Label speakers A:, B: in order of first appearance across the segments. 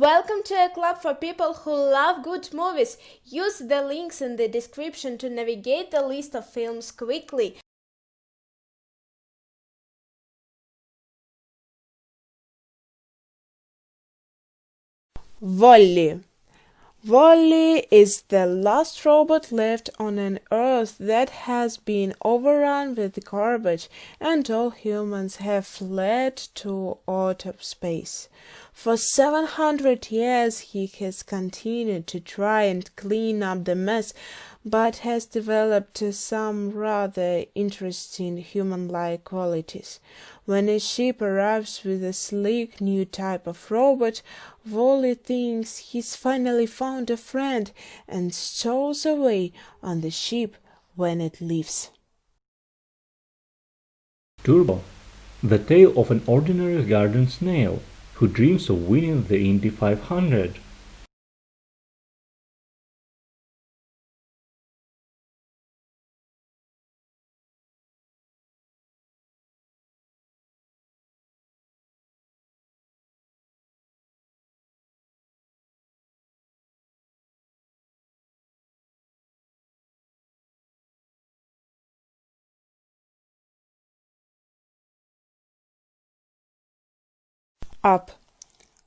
A: Welcome to a club for people who love good movies. Use the links in the description to navigate the list of films quickly.
B: Wall-E. Wall-E is the last robot left on an Earth that has been overrun with garbage, and all humans have fled to outer space. For 700 years he has continued to try and clean up the mess, but has developed some rather interesting human-like qualities. When a ship arrives with a sleek new type of robot, Wall-E thinks he's finally found a friend and stows away on the ship when it leaves.
C: Turbo, the tale of an ordinary garden snail who dreams of winning the Indy 500.
B: Up.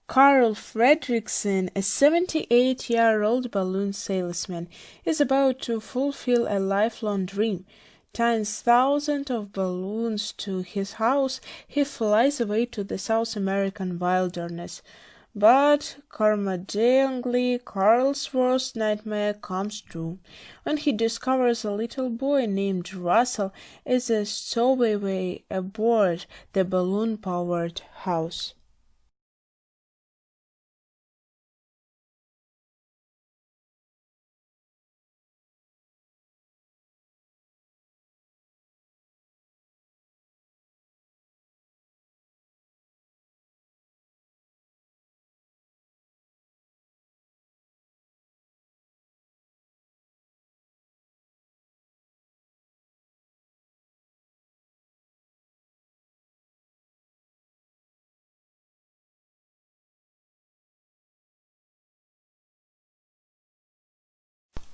B: Carl Fredricksen, a 78-year-old balloon salesman, is about to fulfill a lifelong dream. Tying thousands of balloons to his house, he flies away to the South American wilderness. But curmudgeonly Carl's worst nightmare comes true when he discovers a little boy named Russell is a stowaway aboard the balloon-powered house.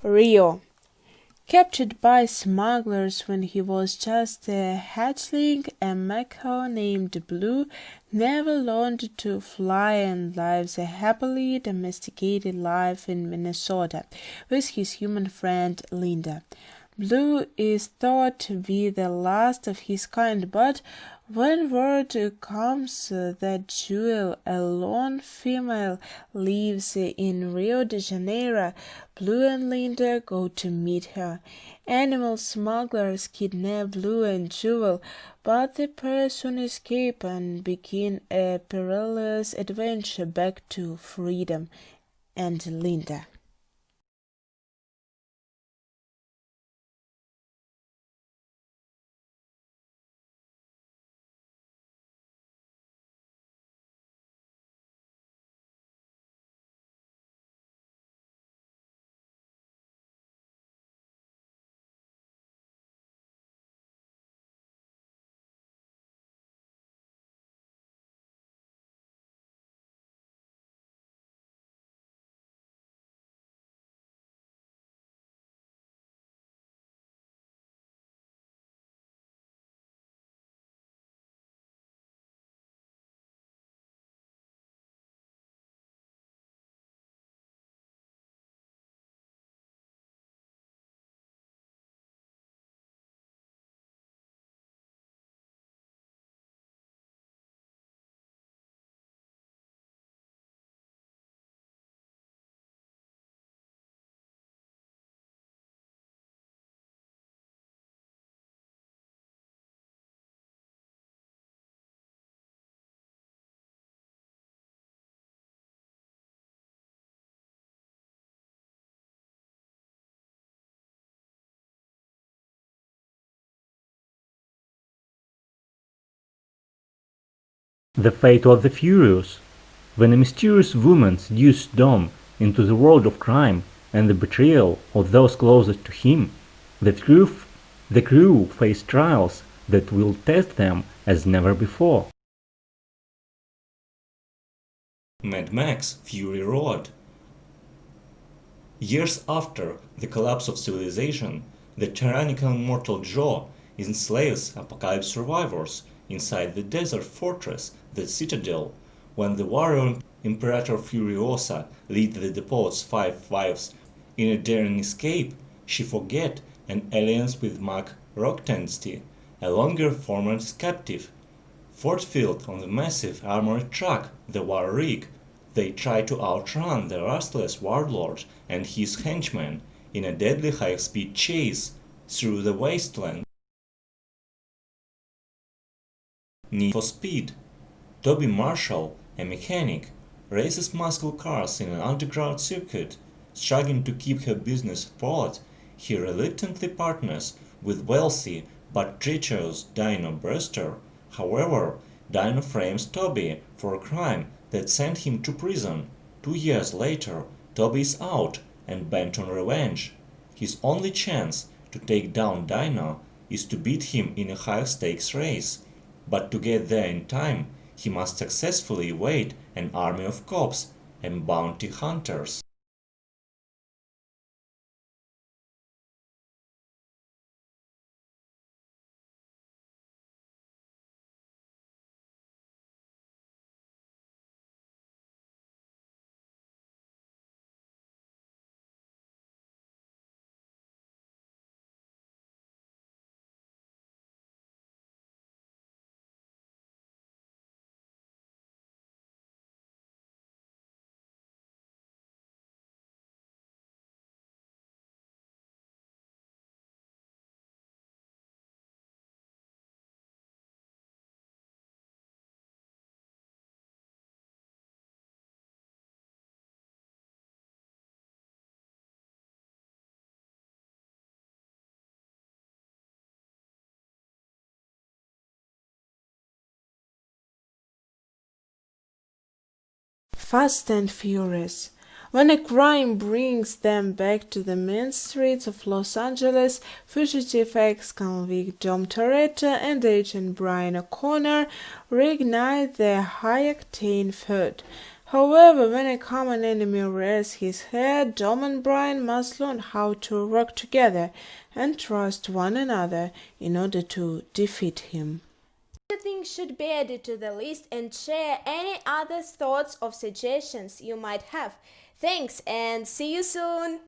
B: Rio. Captured by smugglers when he was just a hatchling, a macaw named Blue never learned to fly and lives a happily domesticated life in Minnesota with his human friend Linda. Blue is thought to be the last of his kind, but when word comes that Jewel, a lone female, lives in Rio de Janeiro, Blue and Linda go to meet her. Animal smugglers kidnap Blue and Jewel, but the pair soon escape and begin a perilous adventure back to freedom and Linda.
C: The Fate of the Furious, when a mysterious woman seduced Dom into the world of crime and the betrayal of those closest to him, the crew face trials that will test them as never before.
D: Mad Max Fury Road. Years after the collapse of civilization, the tyrannical Immortal Joe enslaves apocalypse survivors inside the desert fortress, the Citadel. When the warrior Imperator Furiosa leads the depot's 5 wives in a daring escape, she forgets an alliance with Mac Rocktansty, a longer former captive. Fort-filled on the massive armored truck, the War Rig, they try to outrun the restless warlord and his henchmen in a deadly high-speed chase through the wasteland. Need for Speed. Toby Marshall, a mechanic, races muscle cars in an underground circuit. Struggling to keep her business afloat, he reluctantly partners with wealthy but treacherous Dino Brewster. However, Dino frames Toby for a crime that sent him to prison. 2 years later, Toby is out and bent on revenge. His only chance to take down Dino is to beat him in a high-stakes race. But to get there in time, he must successfully evade an army of cops and bounty hunters.
B: Fast and Furious. When a crime brings them back to the main streets of Los Angeles, fugitive ex-convict Dom Toretto and agent Brian O'Connor reignite their high-octane feud. However, when a common enemy rears his head, Dom and Brian must learn how to work together and trust one another in order to defeat him.
A: You think should be added to the list and share any other thoughts or suggestions you might have. Thanks and see you soon!